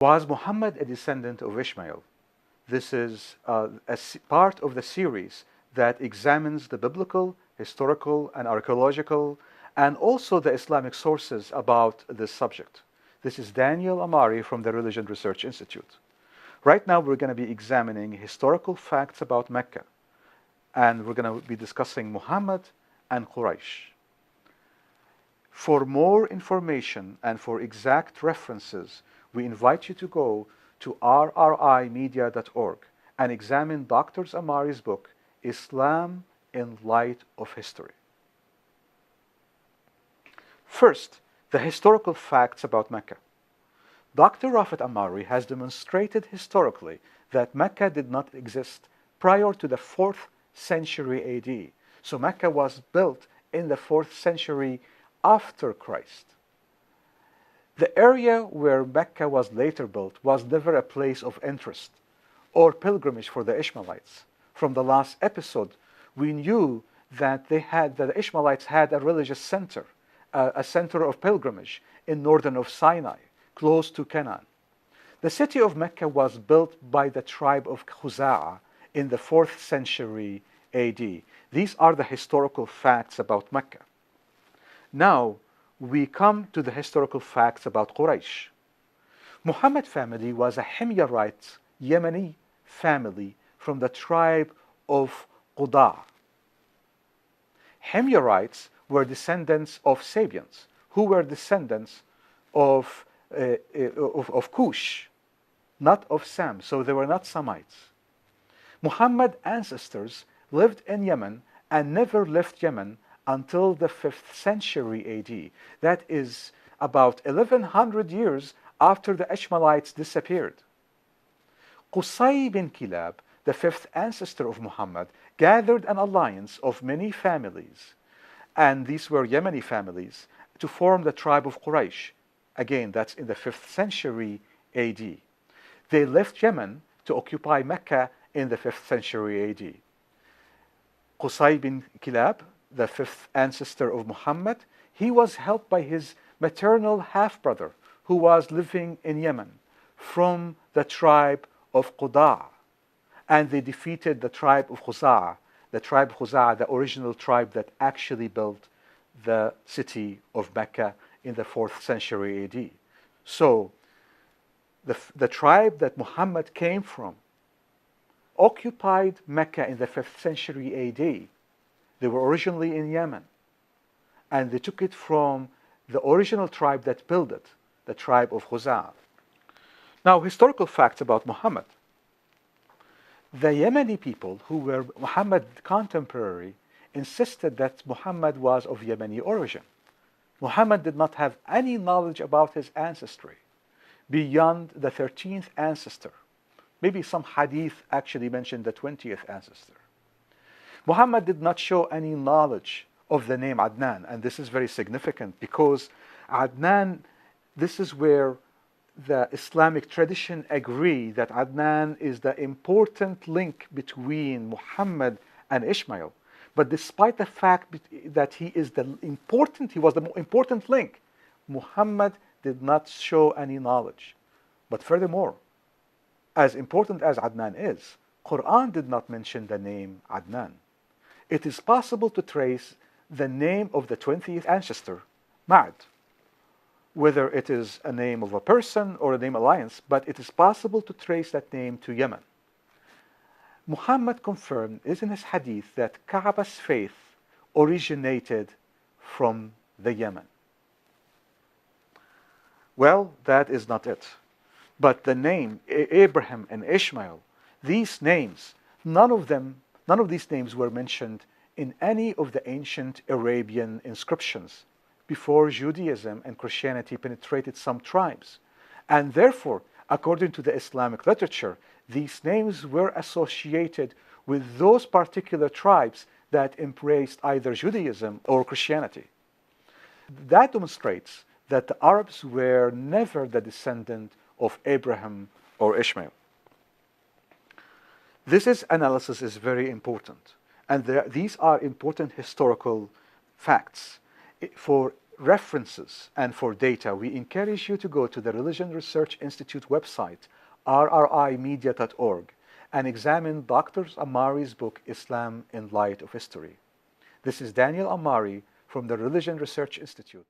Was Muhammad a descendant of Ishmael? This is part of the series that examines the biblical, historical, and archaeological, and also the Islamic sources about this subject. This is Daniel Amari from the Religion Research Institute. Right now we're going to be examining historical facts about Mecca, and we're going to be discussing Muhammad and Quraysh. For more information and for exact references, we invite you to go to rrimedia.org and examine Dr. Amari's book, Islam in Light of History. First, the historical facts about Mecca. Dr. Rafat Amari has demonstrated historically that Mecca did not exist prior to the 4th century AD. So Mecca was built in the 4th century after Christ. The area where Mecca was later built was never a place of interest or pilgrimage for the Ishmaelites. From the last episode, we knew that the Ishmaelites had a religious center, a center of pilgrimage in northern of Sinai, close to Canaan. The city of Mecca was built by the tribe of Khuza'a in the 4th century AD. These are the historical facts about Mecca. Now, we come to the historical facts about Quraysh. Muhammad family was a Himyarite Yemeni family from the tribe of Qudaa. Himyarites were descendants of Sabians, who were descendants of Cush, not of Sam, so they were not Semites. Muhammad's ancestors lived in Yemen and never left Yemen until the 5th century AD. That is about 1100 years after the Ishmaelites disappeared. Qusay bin Kilab, the 5th ancestor of Muhammad, gathered an alliance of many families, and these were Yemeni families, to form the tribe of Quraysh. Again, that's in the 5th century AD. They left Yemen to occupy Mecca in the 5th century AD. Qusay bin Kilab, the 5th ancestor of Muhammad, he was helped by his maternal half-brother who was living in Yemen from the tribe of Qudaa, and they defeated the tribe of Khuza'a, the original tribe that actually built the city of Mecca in the 4th century AD. So the tribe that Muhammad came from occupied Mecca in the 5th century AD. They were originally in Yemen, and they took it from the original tribe that built it, the tribe of Khuza'a. Now, historical facts about Muhammad. The Yemeni people, who were Muhammad's contemporary, insisted that Muhammad was of Yemeni origin. Muhammad did not have any knowledge about his ancestry beyond the 13th ancestor. Maybe some hadith actually mentioned the 20th ancestor. Muhammad did not show any knowledge of the name Adnan, and this is very significant because Adnan, this is where the Islamic tradition agree that Adnan is the important link between Muhammad and Ishmael. But despite the fact that he was the important link, Muhammad did not show any knowledge. But furthermore, as important as Adnan is, Quran did not mention the name Adnan. It is possible to trace the name of the 20th ancestor, Ma'ad, whether it is a name of a person or a name alliance, but it is possible to trace that name to Yemen. Muhammad confirmed in his hadith that Ka'ba's faith originated from the Yemen. Well, that is not it. But the name Abraham and Ishmael, these names, none of these names were mentioned in any of the ancient Arabian inscriptions before Judaism and Christianity penetrated some tribes. And therefore, according to the Islamic literature, these names were associated with those particular tribes that embraced either Judaism or Christianity. That demonstrates that the Arabs were never the descendant of Abraham or Ishmael. This analysis is very important, and these are important historical facts. For references and for data, we encourage you to go to the Religion Research Institute website, rrimedia.org, and examine Dr. Amari's book, Islam in Light of History. This is Daniel Amari from the Religion Research Institute.